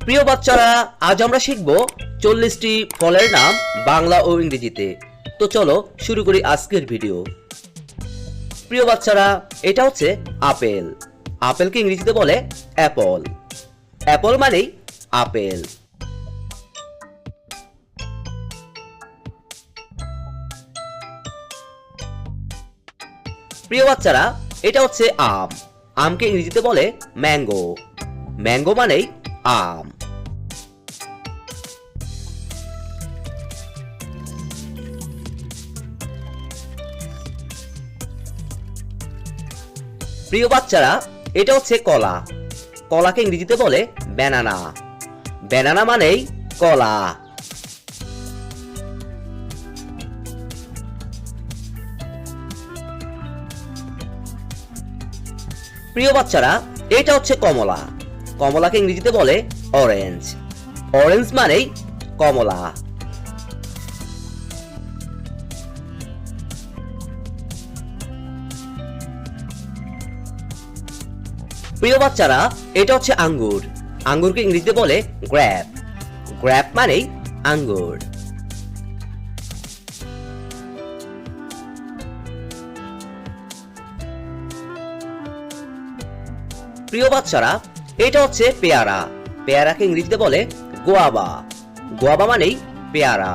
প্রিয় বাচ্চারা, আজ আমরা শিখব 40টি ফলের নাম বাংলা ও ইংরেজিতে। তো চলো শুরু করি আজকের ভিডিও। প্রিয় বাচ্চারা, এটা হচ্ছে আপেল। আপেলকে ইংরেজিতে বলে অ্যাপল। অ্যাপল মানেই আপেল। প্রিয় বাচ্চারা, এটা হচ্ছে আম। আমকে ইংরেজিতে বলে ম্যাঙ্গো। ম্যাঙ্গো মানেই আম। প্রিয় বাচ্চারা, এটা হচ্ছে কলা। কলাকে ইংরেজিতে বলে ব্যানানা। ব্যানানা মানেই কলা। প্রিয় বাচ্চারা, এটা হচ্ছে কমলা। কমলাকে ইংরেজিতে বলে অরেঞ্জ। অরেঞ্জ মানেই কমলা। প্রিয় বাচ্চারা, এটা হচ্ছে আঙ্গুর। আঙ্গুরকে ইংরেজিতে বলে গ্র্যাপ। গ্র্যাপ মানেই আঙ্গুর। প্রিয় বাচ্চারা, এটা হচ্ছে পেয়ারা। পেয়ারাকে ইংরেজিতে বলে গোয়াবা। গোয়াবা মানেই পেয়ারা।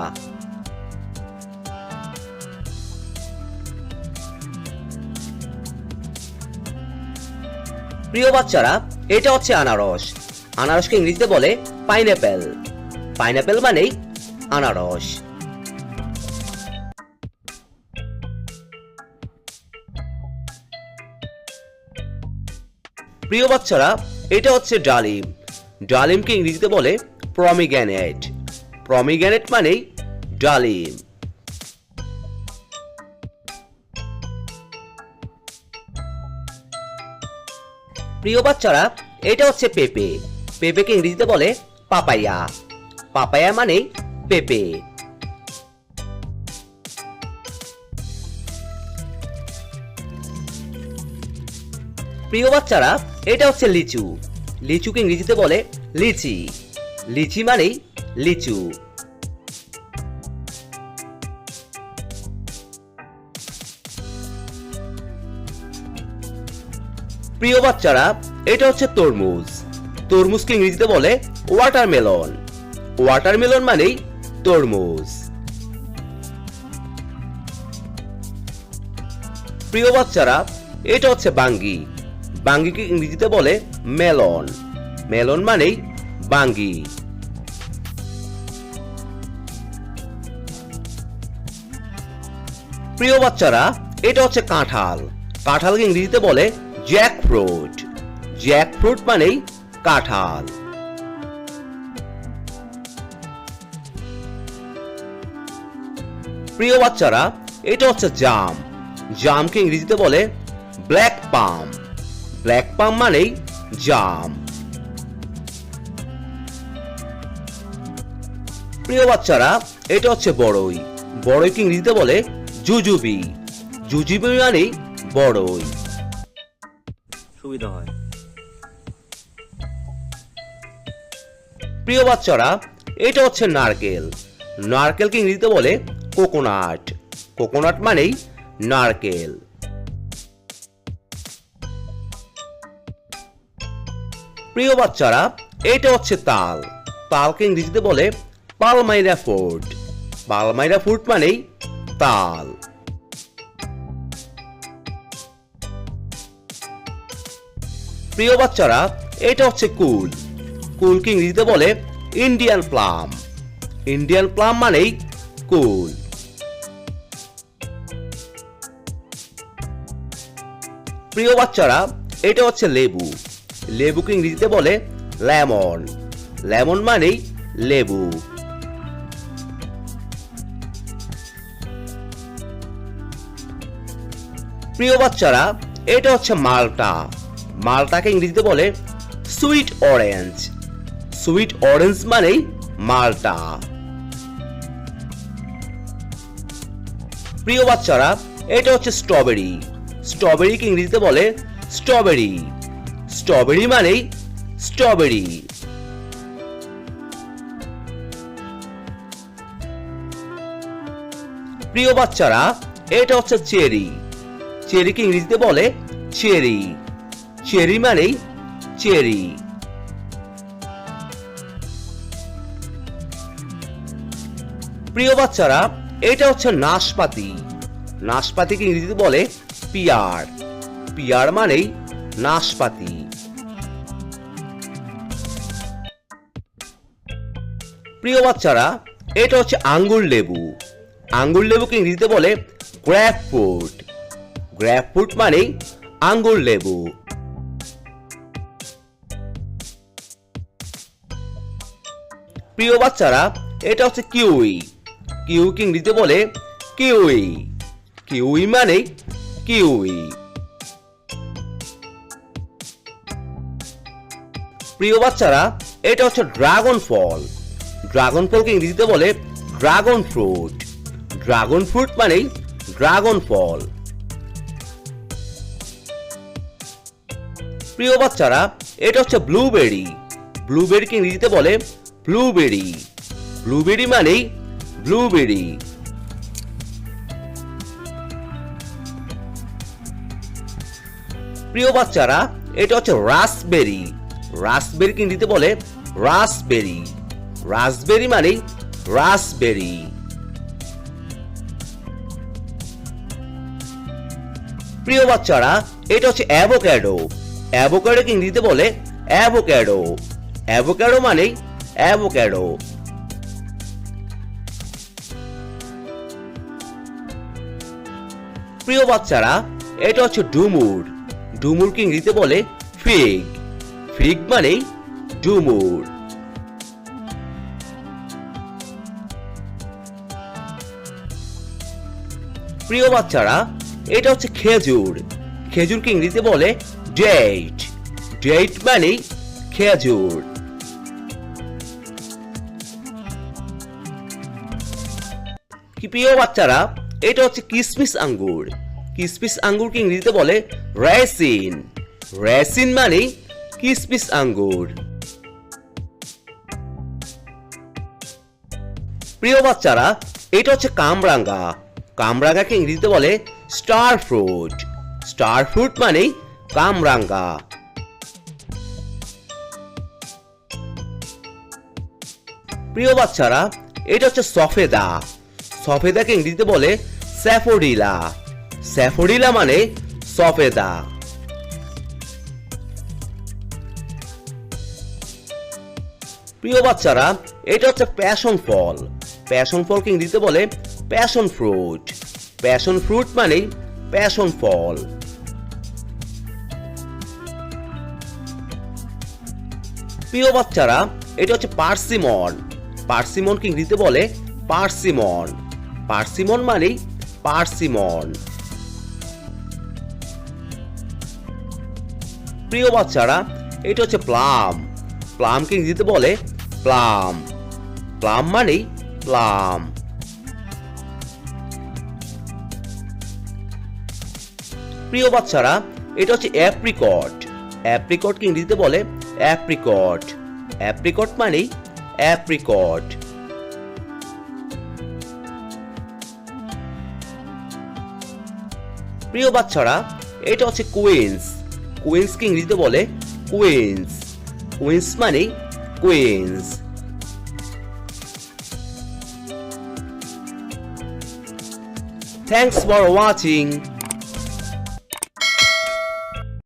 প্রিয় বাচ্চারা, এটা হচ্ছে আনারস। আনারসকে ইংরেজিতে বলে পাইনঅ্যাপেল। পাইনঅ্যাপেল মানেই আনারস। প্রিয় বাচ্চারা, এটা হচ্ছে ডালিম। ডালিমকে ইংরেজিতে বলে প্রমিগ্রেনেট। প্রমিগ্রেনেট মানেই ডালিম। প্রিয় বাচ্চারা, এটা হচ্ছে পেঁপে। পেঁপেকে ইংরেজিতে বলে পাপায়া। পাপায়া মানেই পেঁপে। প্রিয় বাচ্চারা, এটা হচ্ছে লিচু। লিচুকে ইংরেজিতে বলে লিচি। লিচি মানেই লিচু। প্রিয় বাচ্চারা, এটা হচ্ছে তরমুজ। তরমুজকে ইংরেজিতে বলে ওয়াটারমেলন। ওয়াটারমেলন মানেই তরমুজ। প্রিয় বাচ্চারা, এটা হচ্ছে বাঙ্গি। বাঙ্গিকে ইংরেজিতে বলে মেলন। মেলন মানেই বাঙ্গি। প্রিয় বাচ্চারা, এটা হচ্ছে কাঁঠাল। কাঁঠালকে ইংরেজিতে বলে জ্যাকফ্রুট। জ্যাকফ্রুট মানেই কাঁঠাল। প্রিয় বাচ্চারা, এটা হচ্ছে জাম। জামকে ইংরেজিতে বলে ব্ল্যাক পাম। ব্ল্যাক পাম মানেই জাম। প্রিয় বাচ্চারা, এটা হচ্ছে বড়ই। বড়ইকে ইংরেজিতে বলে জুজুবি। জুজুবি মানেই বড়ই। সুবিধা হয়। প্রিয় বাচ্চারা, এটা হচ্ছে নারকেল। নারকেলকে ইংরেজিতে বলে কোকোনাট। কোকোনাট মানেই নারকেল। প্রিয় বাচ্চারা, এটা হচ্ছে তাল। তালকে ইংরেজিতে বলে পালমাইরা ফ্রুট। পালমাইরা ফ্রুট মানেই তাল। প্রিয় বাচ্চারা, এটা হচ্ছে কুল। কুলকে ইংরেজিতে বলে ইন্ডিয়ান প্লাম। ইন্ডিয়ান প্লাম মানেই কুল। প্রিয় বাচ্চারা, এটা হচ্ছে লেবু। লেবুকে ইংরেজিতে বলে লেমন। লেমন মানেই লেবু। প্রিয় বাচ্চারা, এটা হচ্ছে মালটা। মালটাকে ইংরেজিতে বলে সুইট অরেঞ্জ। সুইট অরেঞ্জ মানেই মালটা। প্রিয় বাচ্চারা, এটা হচ্ছে স্ট্রবেরি। স্ট্রবেরিকে ইংরেজিতে বলে স্ট্রবেরি। স্ট্রবেরি মানেই স্ট্রবেরি। প্রিয় বাচ্চারা, এটা হচ্ছে চেরি। চেরিকে ইংরেজিতে বলে চেরি। চেরি মানেই চেরি। প্রিয় বাচ্চারা, এটা হচ্ছে নাশপাতি। নাশপাতিকে ইংরেজিতে বলে পিয়ার। পিয়ার মানেই নাশপাতি। প্রিয় বাচ্চারা, এটা হচ্ছে আঙ্গুর লেবু। আঙ্গুর লেবুকে ইংরেজিতে বলে গ্রেপ ফ্রুট। গ্রেপ ফ্রুট মানেই আঙ্গুর লেবু। প্রিয় বাচ্চারা, এটা হচ্ছে কিউই। কিউইকে ইংরেজিতে বলে কিউই। কিউই মানেই কিউই। প্রিয় বাচ্চারা, এটা হচ্ছে ড্রাগন ফল। ড্রাগন ফলকে ইংরেজিতে বলে ড্রাগন ফ্রুট। ড্রাগন ফ্রুট মানেই ড্রাগন ফল। প্রিয় বাচ্চারা, এটা হচ্ছে ব্লুবেরি। ব্লুবেরিকে ইংরেজিতে বলে ব্লুবেরি। ব্লুবেরি মানেই ব্লুবেরি। প্রিয় বাচ্চারা, এটা হচ্ছে রাসবেরি। রাসবেরিকে ইংরেজিতে বলে রাসবেরি। রাসবেরি মানেই রাসবেরি। প্রিয় বাচ্চারা, এটা হচ্ছে অ্যাভোক্যাডো। অ্যাভোক্যাডোকে ইংরেজিতে বলে অ্যাভোক্যাডো। অ্যাভোক্যাডো মানেই অ্যাভোক্যাডো। প্রিয় বাচ্চারা, এটা হচ্ছে ডুমুর। ডুমুরকে ইংরেজিতে বলে ফিগ। ফিগ মানেই ডুমুর। প্রিয় বাচ্চারা, এটা হচ্ছে খেজুর। খেজুরকে ইংরেজিতে বলে ডেট। ডেট মানেই খেজুর। প্রিয় বাচ্চারা, এটা হচ্ছে কিসমিস আঙ্গুর। কিসমিস আঙ্গুরকে ইংরেজিতে বলে রেসিন। রেসিন মানেই কিসমিস আঙ্গুর। প্রিয় বাচ্চারা, এটা হচ্ছে কামরাঙ্গা। কামরাঙ্গাকে ইংরেজিতে বলে স্টার ফ্রুট। স্টার ফ্রুট মানেই কামরাঙ্গা। প্রিয় বাচ্চারা, এটা হচ্ছে সফেদা। সফেদাকে ইংরেজিতে বলে স্যাফোডিলা। স্যাফোডিলা মানে সফেদা। প্রিয় বাচ্চারা, এটা হচ্ছে প্যাশন ফল। প্যাশন ফলকে ইংরেজিতে বলে প্যাশন ফ্রুট। প্যাশন ফ্রুট মানে প্যাশন ফল। প্রিয় বাচ্চারা, এটা হচ্ছে পার্সিমন। পার্সিমনকে ইংরেজিতে বলে পার্সিমন। পার্সিমন মানে পার্সিমন। প্রিয় বাচ্চারা, এটা হচ্ছে প্লাম। প্লামকে ইংরেজিতে বলে প্লাম। প্লাম মানে প্লাম। প্রিয় বাচ্চারা, এটা হচ্ছে অ্যাপ্রিকট। অ্যাপ্রিকটকে ইংরেজিতে বলে অ্যাপ্রিকট। অ্যাপ্রিকট মানে অ্যাপ্রিকট। প্রিয় বাচ্চারা, এটা হচ্ছে কুইন্স। কুইন্সকে ইংরেজিতে বলে কুইন্স। কুইন্স মানে কুইন্স। Thanks for watching.